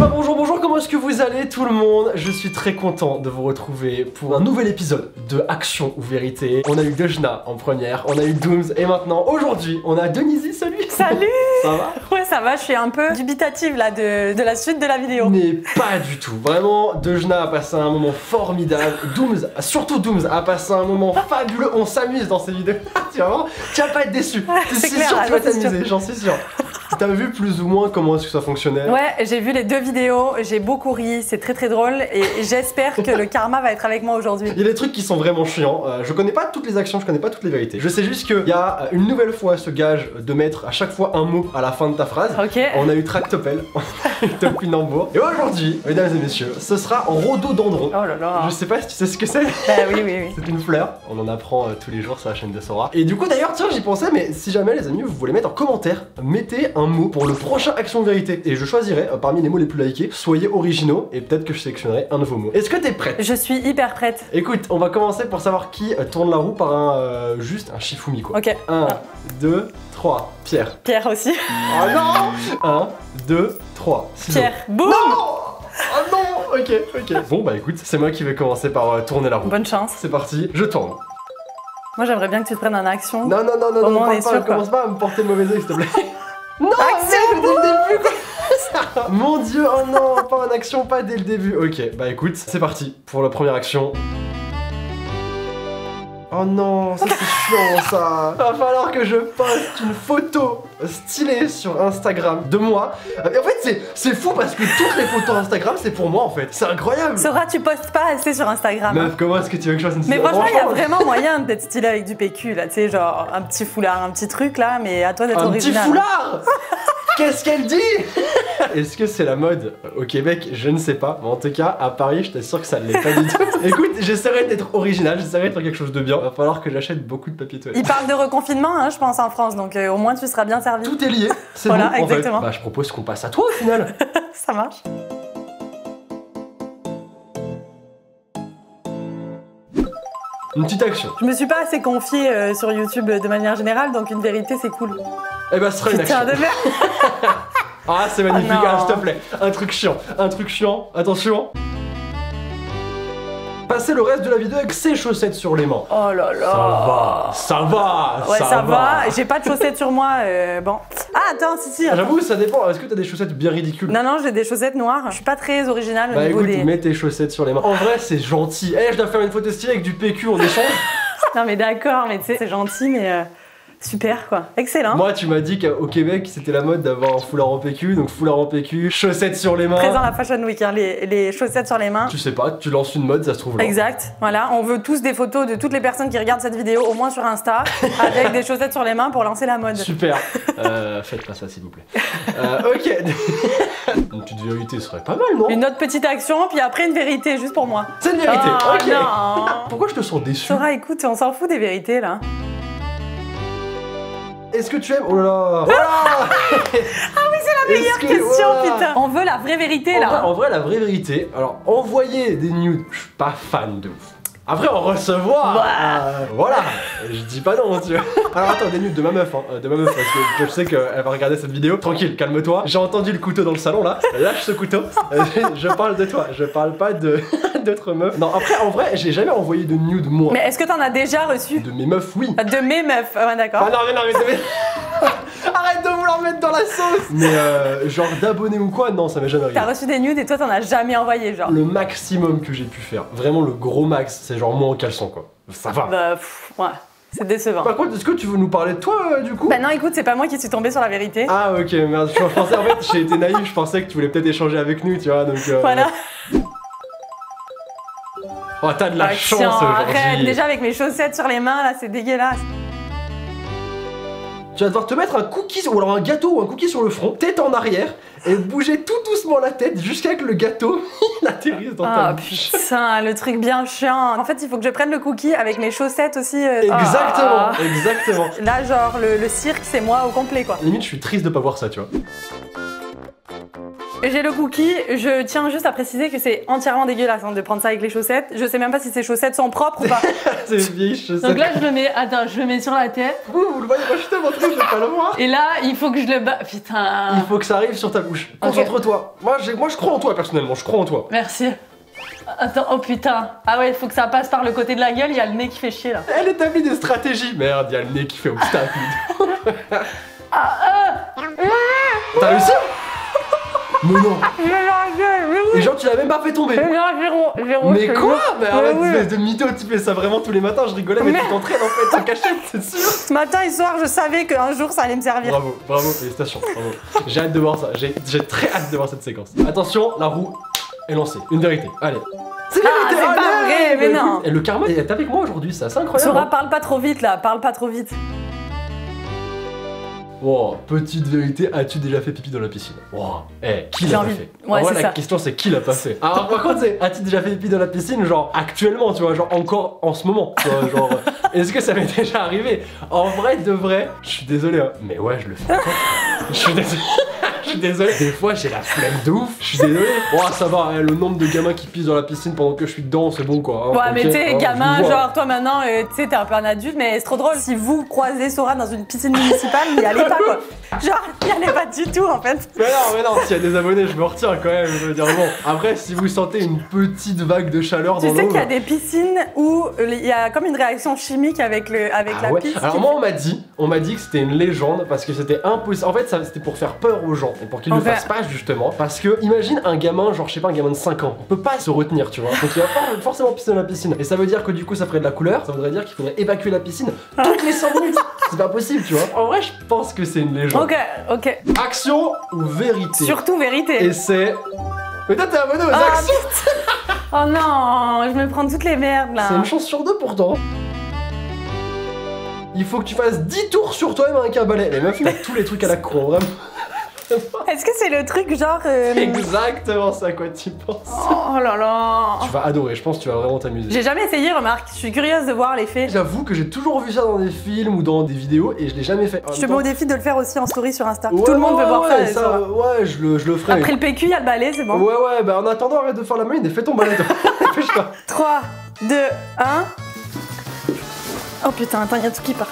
bonjour, comment est-ce que vous allez tout le monde? Je suis très content de vous retrouver pour un nouvel épisode de Action ou Vérité. On a eu Dejna en première, on a eu Dooms et maintenant, aujourd'hui, on a Denisi, salut! Salut! Ça va? Ouais, ça va, je suis un peu dubitative là de la suite de la vidéo. Mais pas du tout, vraiment, Dejna a passé un moment formidable, Dooms, surtout Dooms, a passé un moment fabuleux, on s'amuse dans ces vidéos. Tu vas pas être déçu, c'est clair, sûr que tu vas t'amuser, j'en suis sûr. T'as vu plus ou moins comment est-ce que ça fonctionnait? Ouais, j'ai vu les deux vidéos, j'ai beaucoup ri, c'est très drôle et j'espère que le karma va être avec moi aujourd'hui. Il y a des trucs qui sont vraiment chiants, je connais pas toutes les actions, je connais pas toutes les vérités. Je sais juste qu'il y a une nouvelle fois ce gage de mettre à chaque fois un mot à la fin de ta phrase. Ok. On a eu Tractopelle, on a eu Topinambour. Et aujourd'hui, mesdames et messieurs, ce sera en rhododendron. Oh là là. Je sais pas si tu sais ce que c'est. Oui. C'est une fleur, on en apprend tous les jours sur la chaîne de Sora. Et du coup d'ailleurs, tiens, j'y pensais, mais si jamais les amis, vous voulez mettre en commentaire, mettez un mot pour le prochain Action Vérité. Et je choisirai parmi les mots les plus likés, soyez originaux et peut-être que je sélectionnerai un de vos mots. Est-ce que t'es prête? Je suis hyper prête. Écoute, on va commencer pour savoir qui tourne la roue par un juste un Shifumi quoi. Ok. 1, 2, 3. Pierre. Pierre aussi. Oh non. 1, 2, 3. Pierre. Boum. Non. Oh non. Ok. Bon bah écoute, c'est moi qui vais commencer par tourner la roue. Bonne chance. C'est parti, je tourne. Moi j'aimerais bien que tu te prennes en action. Non, commence pas à me porter le mauvais oeil s'il te plaît. Non, dès le début quoi. Mon dieu, oh non, pas en action, pas dès le début. Ok, bah écoute, c'est parti pour la première action. Oh non, ça c'est chiant ça. Va falloir que je poste une photo stylée sur Instagram de moi. Et en fait c'est fou parce que toutes les photos Instagram c'est pour moi en fait. C'est incroyable. Sora, tu postes pas assez sur Instagram. Meuf, comment est-ce que tu veux que je fasse une Mais style? franchement, il y a vraiment moyen d'être stylé avec du PQ là, tu sais, genre un petit foulard, un petit truc là, mais à toi d'être original. Un petit foulard. Qu'est-ce qu'elle dit? Est-ce que c'est la mode au Québec? Je ne sais pas, mais en tout cas à Paris je t'assure que ça ne l'est pas du tout. Écoute, j'essaierai d'être original, j'essaierai de faire quelque chose de bien. Va falloir que j'achète beaucoup de papier toilette. Il parle de reconfinement, hein, je pense en France, donc au moins tu seras bien servi. Tout est lié, c'est voilà, bon, exactement. En fait. Bah je propose qu'on passe à toi au final. Ça marche. Une petite action. Je me suis pas assez confiée sur YouTube de manière générale, donc une vérité c'est cool. Eh bah ce sera une action. Putain de merde. Ah c'est magnifique, Oh, s'il te plaît. Un truc chiant, attention. Passer le reste de la vidéo avec ses chaussettes sur les mains. Oh là là. Ça va. Ouais, ça va. J'ai pas de chaussettes sur moi, bon. Ah attends, si. Attends. J'avoue, ça dépend. Est-ce que t'as des chaussettes bien ridicules? Non, j'ai des chaussettes noires. Je suis pas très originale au niveau écoute, des... mets tes chaussettes sur les mains. En vrai, c'est gentil. Eh, je dois faire une photo stylée avec du PQ en échange. Non mais d'accord, mais tu sais, c'est gentil, mais super quoi. Excellent. Moi, tu m'as dit qu'au Québec, c'était la mode d'avoir un foulard en PQ, donc foulard en PQ, chaussettes sur les mains. Présent à la Fashion Week, hein, les chaussettes sur les mains. Tu sais pas, tu lances une mode, ça se trouve là. Exact, voilà, on veut tous des photos de toutes les personnes qui regardent cette vidéo, au moins sur Insta, avec des chaussettes sur les mains pour lancer la mode. Super. Faites pas ça s'il vous plaît. Ok. Une petite vérité serait pas mal, non? Une autre petite action, puis après une vérité, juste pour moi. C'est une vérité, Oh, ok. non. Pourquoi je te sens déçu? Sora, écoute, on s'en fout des vérités là. Est-ce que tu aimes? Oh là là. Voilà. Ah oui, c'est la meilleure question, putain. On veut la vraie vérité là. En vrai, la vraie vérité, alors envoyer des nudes, je suis pas fan de ouf. Après, en recevoir, voilà, je dis pas non, tu vois. Alors attends, des nudes de ma meuf, parce que je sais qu'elle va regarder cette vidéo. Tranquille, calme-toi. J'ai entendu le couteau dans le salon là. Lâche ce couteau. Je parle de toi, je parle pas de d'autres meufs. Non, après, en vrai, j'ai jamais envoyé de nudes moi. Mais est-ce que t'en as déjà reçu? De mes meufs, oui. De mes meufs, ouais, d'accord. Ah non, mais de mes... Arrête de vouloir mettre dans la sauce. Mais genre d'abonnés ou quoi, non, ça m'est jamais arrivé. T'as reçu des nudes et toi t'en as jamais envoyé, genre? Le maximum que j'ai pu faire, vraiment le gros max, c'est genre moi en caleçon quoi. Ça va. Bah, ouais, c'est décevant. Par contre, est-ce que tu veux nous parler de toi du coup? Bah non, écoute, c'est pas moi qui suis tombée sur la vérité. Ah ok, merde, je pensais en fait, j'ai été naïf, je pensais que tu voulais peut-être échanger avec nous, tu vois, donc... Voilà. Oh, t'as de la chance arrête, aujourd'hui. déjà avec mes chaussettes sur les mains, là, c'est dégueulasse. Tu vas devoir te mettre un cookie, ou alors un gâteau ou un cookie sur le front, tête en arrière, et bouger tout doucement la tête jusqu'à que le gâteau il atterrisse dans ta bouche. Putain, le truc bien chiant. En fait, il faut que je prenne le cookie avec mes chaussettes aussi. Exactement, exactement. Là, genre, le cirque, c'est moi au complet, quoi. Limite, je suis triste de pas voir ça, tu vois. J'ai le cookie. Je tiens juste à préciser que c'est entièrement dégueulasse de prendre ça avec les chaussettes. Je sais même pas si ces chaussettes sont propres ou pas. C'est une vieille chaussette. Donc là, je le mets. Attends, je le mets sur la tête. Vous le voyez, moi je te montre, je vais pas le voir. Et là, il faut que je le Putain. Il faut que ça arrive sur ta bouche. Concentre-toi. Moi je crois en toi personnellement, je crois en toi. Merci. Attends, oh putain. Ah ouais, il faut que ça passe par le côté de la gueule, il y a le nez qui fait chier là. Elle établit des stratégies. Merde, il y a le nez qui fait obstacle. T'as réussi? Mais non. Et genre tu l'as même pas fait tomber. Zéro. Mais quoi? Mais arrête, oui. espèce de mytho, tu fais ça vraiment tous les matins, je rigolais, mais tu t'entraînes en fait en cachette, c'est sûr. Matin et soir, je savais qu'un jour ça allait me servir. Bravo, félicitations, bravo. J'ai hâte de voir ça, j'ai très hâte de voir cette séquence. Attention, la roue est lancée, une vérité, allez. C'est la vérité, c'est pas vrai, mais non. Et le karma est avec moi aujourd'hui, ça, c'est incroyable. Sora, parle pas trop vite là, parle pas trop vite. Wow, petite vérité, as-tu déjà fait pipi dans la piscine? Wow, qui l'a pas fait? Ouais, c'est la ça. question c'est qui l'a pas fait? Alors par contre c'est, as-tu déjà fait pipi dans la piscine genre actuellement, tu vois, genre encore en ce moment, tu vois, genre est-ce que ça m'est déjà arrivé? En vrai, de vrai, je suis désolé hein, mais ouais je le fais encore. Je suis désolé. Je suis désolé, des fois j'ai la flemme de ouf, je suis désolé. Ouah, ça va, hein, le nombre de gamins qui pissent dans la piscine pendant que je suis dedans, c'est bon quoi. Hein, Ouais, mais tu sais, hein, gamin, je vous vois. genre toi maintenant, tu sais, t'es un peu un adulte, mais c'est trop drôle. Si vous croisez Sora dans une piscine municipale, n'y allez pas quoi. Genre, n'y allez pas du tout en fait. Mais non, s'il y a des abonnés, je me retiens quand même, je veux dire bon. Après, si vous sentez une petite vague de chaleur dans Tu l'eau. sais qu'il y a des piscines où il y a comme une réaction chimique avec la ouais. pisse. Alors moi on m'a dit que c'était une légende parce que c'était impossible. En fait c'était pour faire peur aux gens et pour qu'ils ne le fassent pas justement. Parce que imagine un gamin, genre je sais pas, un gamin de 5 ans, on peut pas se retenir tu vois. Donc il va pas forcément pisser dans la piscine. Et ça veut dire que du coup ça ferait de la couleur, ça voudrait dire qu'il faudrait évacuer la piscine toutes les 100 minutes. C'est pas possible tu vois. En vrai je pense que c'est une légende. Ok. Action ou vérité? Surtout vérité. Et c'est... Mais toi t'es abonné aux actions. Oh non, je me prends toutes les merdes là. C'est une chance sur deux pourtant. Il faut que tu fasses 10 tours sur toi-même avec un balai. Les meufs, t'as tous les trucs à la con, vraiment. Est-ce que c'est le truc genre... Exactement ça, quoi, tu penses. Oh là là. Tu vas adorer, je pense que tu vas vraiment t'amuser. J'ai jamais essayé, remarque. Je suis curieuse de voir l'effet. J'avoue que j'ai toujours vu ça dans des films ou dans des vidéos et je l'ai jamais fait. Je te mets au défi de le faire aussi en story sur Insta. Tout le monde veut voir ça. Ouais, je le ferai. Après le PQ, il y a le balai, c'est bon. Ouais, bah en attendant, arrête de faire la main et fais ton balai, toi. Dépêche-toi. 3, 2, 1. Oh putain, attends, il y a tout qui part.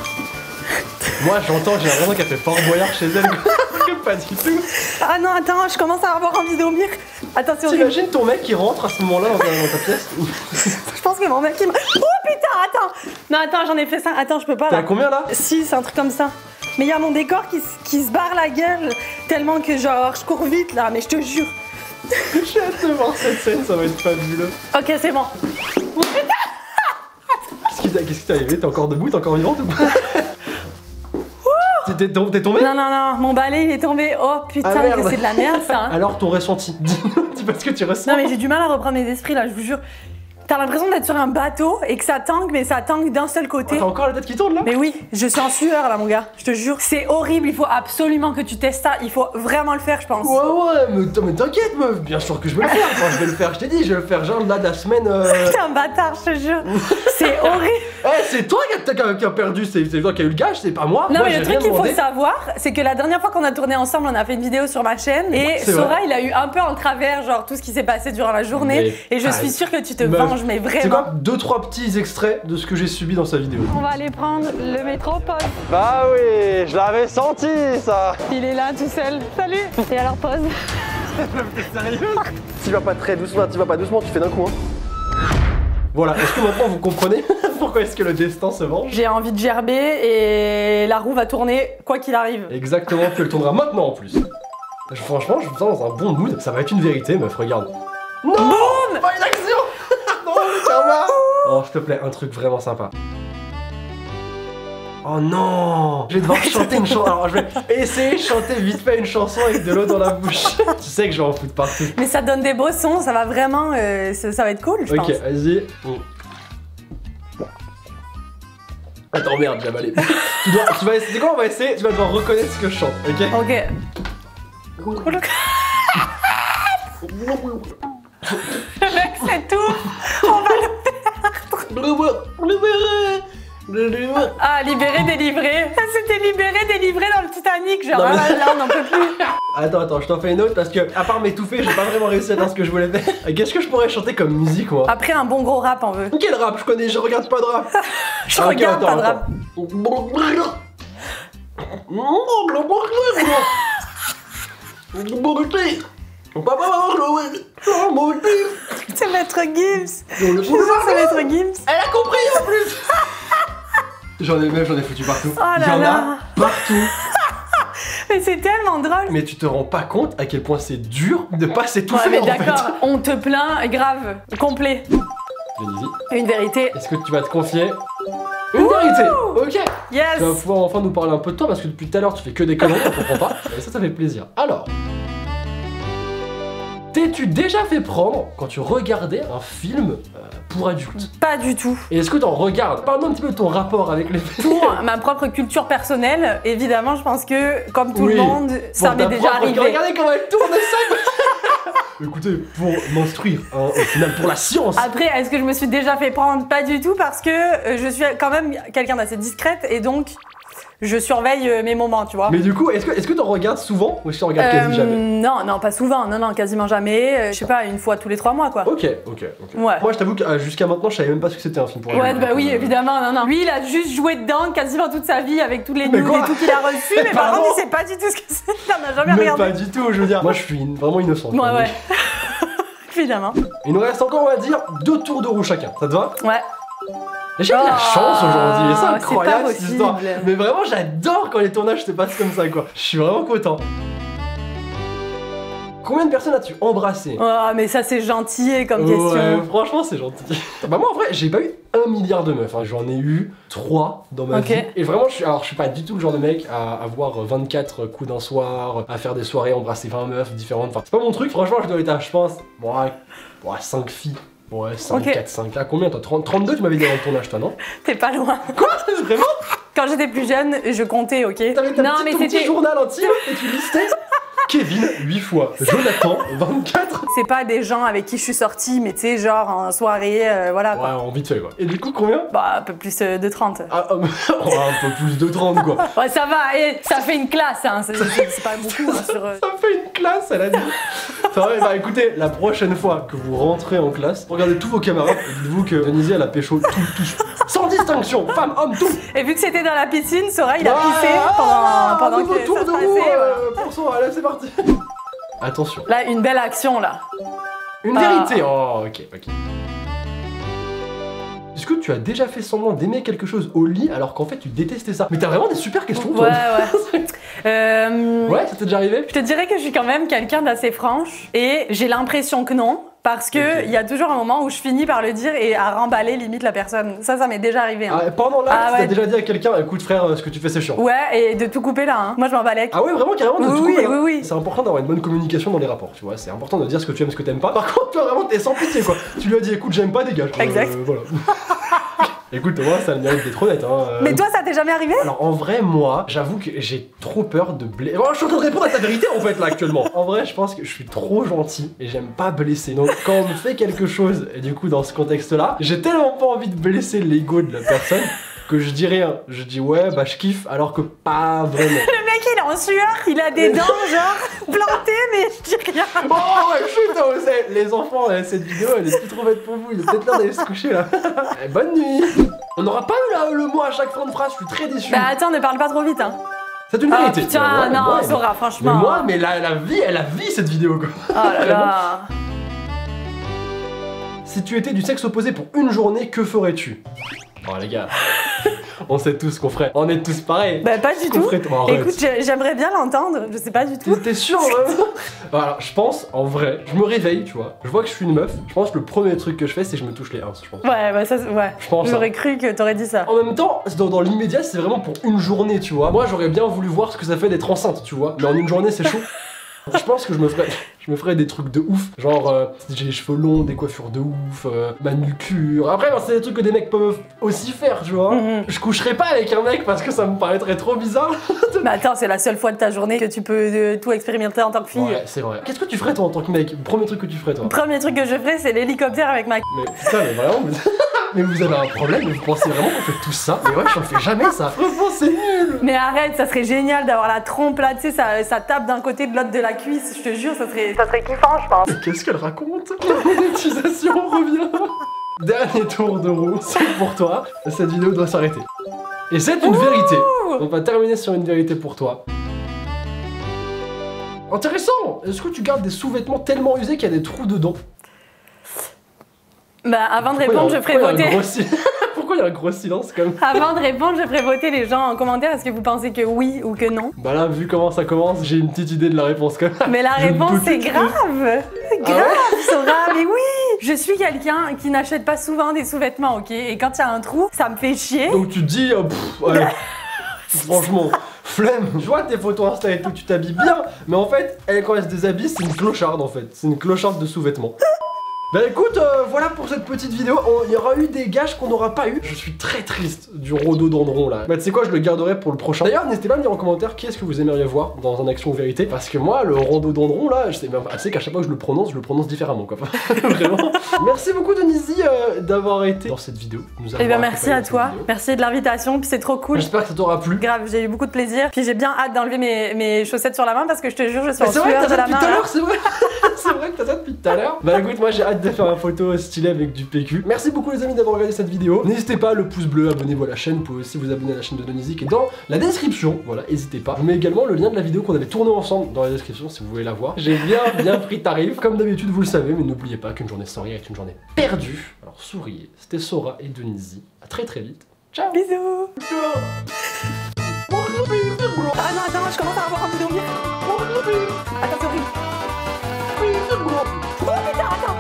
Moi, j'entends, j'ai l'impression qu'elle fait Fort Boyard chez elle. Pas du tout. Ah non, attends, je commence à avoir envie de dormir. Attends, c'est horrible. T'imagines ton mec qui rentre à ce moment-là dans ta pièce? Je pense que mon mec il m'a... Oh putain, attends. Non, attends, j'en ai fait 5. Attends, je peux pas T'es là. à combien là? 6, un truc comme ça. Mais il y a mon décor qui se barre la gueule tellement que genre je cours vite là, mais je te jure. J'ai hâte de voir cette scène, ça va être fabuleux. Ok, c'est bon. Qu'est-ce qui t'est arrivé? T'es encore debout? T'es encore vivante ou pas? T'es tombé? Non, mon balai il est tombé. Oh putain, merde. que c'est de la merde ça. Hein. Alors ton ressenti, dis-moi ce que tu ressens. Non mais j'ai du mal à reprendre mes esprits là, je vous jure. T'as l'impression d'être sur un bateau et que ça tangue, mais ça tangue d'un seul côté. T'as encore la tête qui tourne là? Mais oui, je suis en sueur là mon gars, je te jure. C'est horrible, il faut absolument que tu testes ça, il faut vraiment le faire je pense. Ouais, mais t'inquiète meuf, bien sûr que je vais le faire. Enfin, je vais le faire, je t'ai dit, je vais le faire genre là de la semaine. T'es un bâtard, je te jure. C'est horrible. C'est toi qui a perdu, c'est toi qui a eu le gage, c'est pas moi. Non moi, mais le truc qu'il faut savoir, c'est que la dernière fois qu'on a tourné ensemble, on a fait une vidéo sur ma chaîne et Sora il a eu un peu en travers genre tout ce qui s'est passé durant la journée et je suis sûre que tu te venges mais vraiment. C'est quoi 2-3 petits extraits de ce que j'ai subi dans sa vidéo. On va aller prendre le métro, pause. Bah oui, je l'avais senti ça. Il est là tout seul. Salut. Et alors pause. T'es sérieux? Tu vas pas très doucement, tu vas pas doucement, tu fais d'un coup hein. Voilà, est-ce que maintenant vous comprenez pourquoi est-ce que le destin se venge? J'ai envie de gerber et la roue va tourner quoi qu'il arrive. Exactement, puis elle tournera maintenant en plus. Franchement, je me sens dans un bon mood, ça va être une vérité meuf, regarde. Non! Boum! Pas une action! Non, le karma! Oh, s'il te plaît, un truc vraiment sympa. Oh non! Je vais devoir chanter une chanson. Alors, je vais essayer de chanter vite fait une chanson avec de l'eau dans la bouche. Tu sais que je vais en foutre partout. Mais ça donne des beaux sons, ça va vraiment. Ça va être cool, je pense. Ok, vas-y. Attends, merde, j'ai avalé. Tu vas essayer. Quoi, on va essayer. Tu vas devoir reconnaître ce que je chante, ok? Ok. Le mec, c'est tout! On va le perdre! Ah, libéré, délivré! C'était libéré, délivré dans le Titanic, genre là, on n'en peut plus! Attends, je t'en fais une autre parce que, à part m'étouffer, j'ai pas vraiment réussi à faire ce que je voulais faire. Qu'est-ce que je pourrais chanter comme musique, moi? Après, un bon gros rap, on veut. Quel rap? Je regarde pas de rap. Je regarde pas de rap. C'est Maître Gims. Je suis sûre que c'est Maître Gims. Elle a compris en plus. J'en ai foutu partout. Oh là Il y en là. a partout. Mais c'est tellement drôle. Mais tu te rends pas compte à quel point c'est dur de pas s'étouffer Ouais, mais en fait. d'accord, on te plaint, grave, complet. Denise, Une vérité. est-ce que tu vas te confier une vérité? Ok. Yes. Tu vas pouvoir enfin nous parler un peu de toi parce que depuis tout à l'heure tu fais que des conneries, on comprend pas. Et ça fait plaisir. Alors, t'es-tu déjà fait prendre quand tu regardais un film pour adultes? Pas du tout. Et est-ce que t'en regardes? Parle-nous un petit peu de ton rapport avec les films. Pour ma propre culture personnelle, évidemment, je pense que, comme tout Oui. le monde, ça m'est déjà arrivé. Regardez comment elle tourne ça. Écoutez, pour m'instruire, hein, au final, pour la science. Après, est-ce que je me suis déjà fait prendre? Pas du tout, parce que je suis quand même quelqu'un d'assez discrète et donc je surveille mes moments, tu vois. Mais du coup, est-ce que t'en regardes souvent ou est-ce que t'en regardes quasi jamais? Non, pas souvent, non, quasiment jamais. Je sais pas, une fois tous les 3 mois, quoi. Ok. Ouais. Moi, je t'avoue que jusqu'à maintenant, je savais même pas ce que c'était un film pour Ouais, adultes. bah oui, évidemment, non. Lui, il a juste joué dedans quasiment toute sa vie avec tous les Mais nudes quoi? et tout qu'il a reçu, mais par Pardon. contre, il sait pas du tout ce que c'est. Il en a jamais Mais regardé. pas du tout, je veux dire. Moi, je suis vraiment innocent. Ouais. Évidemment. Il nous reste encore, on va dire, 2 tours de roue chacun. Ça te va? Ouais. J'ai eu de la chance aujourd'hui, c'est c'est incroyable pas cette histoire. possible. Mais vraiment, j'adore quand les tournages se passent comme ça, quoi. Je suis vraiment content. Combien de personnes as-tu embrassé? Oh, mais ça, c'est gentil comme question. Ouais, franchement, c'est gentil. Bah, moi, en vrai, j'ai pas eu 1 milliard de meufs. Hein. J'en ai eu 3 dans ma vie. Et vraiment, je suis pas du tout le genre de mec à avoir 24 coups d'un soir, à faire des soirées, embrasser 20 meufs différentes. Enfin, c'est pas mon truc. Franchement, je dois être à, je pense, 5 filles. Ouais, 5, 4, 5. Là, combien toi? 32, tu m'avais dit dans le tournage, toi, non? T'es pas loin. Quoi? Vraiment? Quand j'étais plus jeune, je comptais, ok? T'avais ton petit journal entier et tu listais Kevin, 8 fois. Jonathan, 24. C'est pas des gens avec qui je suis sortie, mais tu sais, genre en soirée, voilà. Ouais, Quoi. en vite fait, quoi. Et du coup, combien? Bah, un peu plus de 30. Ah, un peu plus de 30, quoi. Ouais, ça va, et ça fait une classe, hein. C'est pas beaucoup hein, sur. Ça fait une classe, elle a dit. Ça va, bah écoutez, la prochaine fois que vous rentrez en classe, regardez tous vos camarades et dites-vous que Denise, elle a pécho tous. Sans distinction, femme, homme, tout. Et vu que c'était dans la piscine, Sora, il a pissé pendant que tour ça de se roue passait. Voilà. pour Sora, allez, c'est parti. Attention. Là, une belle action, là. Une vérité. Oh, ok. Est-ce que tu as déjà fait semblant d'aimer quelque chose au lit alors qu'en fait tu détestais ça? Mais t'as vraiment des super questions, toi. Ouais. Ouais, ça t'est déjà arrivé? Je te dirais que je suis quand même quelqu'un d'assez franche et j'ai l'impression que non. Parce que il y a toujours un moment où je finis par le dire et à remballer limite la personne. Ça m'est déjà arrivé. Hein. Ah, pendant l'acte, ouais. t'as déjà dit à quelqu'un, écoute frère, ce que tu fais c'est chiant. Ouais, et de tout couper là. Hein. Moi je m'en balèque. Ah ouais, vraiment carrément de tout couper. Oui. C'est important d'avoir une bonne communication dans les rapports, tu vois. C'est important de dire ce que tu aimes, ce que t'aimes pas. Par contre, toi vraiment t'es sans pitié quoi. Tu lui as dit écoute, j'aime pas, dégage. Exact. Voilà. Écoute, moi ça a le mérite d'être honnête. Hein. Mais toi, ça t'est jamais arrivé? Alors en vrai, moi, j'avoue que j'ai trop peur de blesser. Bon, je suis en train de répondre à ta vérité en fait là actuellement. En vrai, je pense que je suis trop gentil et j'aime pas blesser. Donc quand on me fait quelque chose, et du coup dans ce contexte-là, j'ai tellement pas envie de blesser l'ego de la personne que je dis rien. Je dis ouais, bah je kiffe, alors que pas vraiment. Le mec, il est en sueur, il a des dents genre plantées, mais je dis rien. Oh ouais, chut, les enfants, cette vidéo elle est plus trop faite pour vous, il est peut-être l'heure d'aller se coucher là. Bonne nuit. On n'aura pas eu là, le mot à chaque fin de phrase, je suis très déçu. Bah attends, ne parle pas trop vite hein. C'est une vérité. Putain, non, Sora, franchement. Mais elle a vie cette vidéo quoi. Oh là là. Si tu étais du sexe opposé pour une journée, que ferais-tu? Oh les gars, on sait tous qu'on ferait. On est tous pareils. Bah pas du tout. Écoute, Écoute, j'aimerais bien l'entendre, je sais pas du tout. t'es sûr vraiment? Alors je pense, en vrai, je me réveille, tu vois. Je vois que je suis une meuf. Je pense que le premier truc que je fais, c'est que je me touche les uns, je pense. Ouais, bah ça, ouais. Je pense. J'aurais cru que t'aurais dit ça. En même temps, dans l'immédiat, c'est vraiment pour une journée, tu vois. Moi, j'aurais bien voulu voir ce que ça fait d'être enceinte, tu vois. Mais en une journée, c'est chaud. Je pense que je me ferais des trucs de ouf. Genre, j'ai les cheveux longs, des coiffures de ouf, manucure. Après, c'est des trucs que des mecs peuvent aussi faire, tu vois. Je coucherais pas avec un mec parce que ça me paraîtrait trop bizarre. Mais attends, c'est la seule fois de ta journée que tu peux tout expérimenter en tant que fille. Ouais, c'est vrai. Qu'est-ce que tu ferais toi en tant que mec? Le premier truc que tu ferais toi? Le premier truc que je ferais, c'est l'hélicoptère avec ma. Mais putain, mais vraiment. Mais vous avez un problème, mais vous pensez vraiment qu'on fait tout ça? Mais ouais, j'en fais jamais ça. Franchement, c'est nul. Mais arrête, ça serait génial d'avoir la trompe là, tu sais, ça tape d'un côté de l'autre de la cuisse. Je te jure, ça serait kiffant, je pense. Qu'est-ce qu'elle raconte? La monétisation revient. Dernier tour de roue, c'est pour toi. Cette vidéo doit s'arrêter. Et c'est une vérité. On va terminer sur une vérité pour toi. Intéressant. Est-ce que tu gardes des sous-vêtements tellement usés qu'il y a des trous dedans? Bah avant de répondre, je ferai voter. Pourquoi il y a un gros silence comme ça? Avant de répondre, je ferai voter les gens en commentaire. Est-ce que vous pensez que oui ou que non? Bah là, vu comment ça commence, j'ai une petite idée de la réponse quand même. Mais la réponse c'est grave. Grave, Sora, mais oui. Je suis quelqu'un qui n'achète pas souvent des sous-vêtements, ok? Et quand il y a un trou, ça me fait chier. Donc tu te dis, allez, franchement, flemme. Je vois tes photos Insta et tout, tu t'habilles bien. Mais en fait, elle, quand elle se déshabille, c'est une clocharde en fait. C'est une clocharde de sous-vêtements. Bah écoute, voilà pour cette petite vidéo. Il y aura eu des gages qu'on n'aura pas eu. Je suis très triste du rhododendron là. Bah tu sais quoi, je le garderai pour le prochain. D'ailleurs, n'hésitez pas à me dire en commentaire qui est-ce que vous aimeriez voir dans un action ou vérité. Parce que moi, le rhododendron là, je sais qu'à chaque fois que je le prononce différemment quoi. Vraiment. Merci beaucoup Denisi d'avoir été dans cette vidéo. Et bah merci à toi. Merci de l'invitation, puis c'est trop cool. J'espère que ça t'aura plu. Grave, j'ai eu beaucoup de plaisir. Puis j'ai bien hâte d'enlever mes chaussettes sur la main parce que je te jure, je suis en sueur de la main. C'est vrai, c'est vrai que t'as ça depuis tout à l'heure. Bah écoute, moi j'ai hâte de faire une photo stylée avec du PQ. Merci beaucoup les amis d'avoir regardé cette vidéo. N'hésitez pas, le pouce bleu, abonnez-vous à la chaîne. Vous pouvez aussi vous abonner à la chaîne de Denisi qui est dans la description. Voilà, n'hésitez pas. Je mets également le lien de la vidéo qu'on avait tournée ensemble dans la description si vous voulez la voir. J'ai bien pris tarif, comme d'habitude vous le savez, mais n'oubliez pas qu'une journée sans rire est une journée perdue. Alors souriez, c'était Sora et Denisi. À très vite. Ciao. Bisous. Ah non, attends, je commence à avoir envie de dormir. Attends, c'est horrible. Oh putain, attends.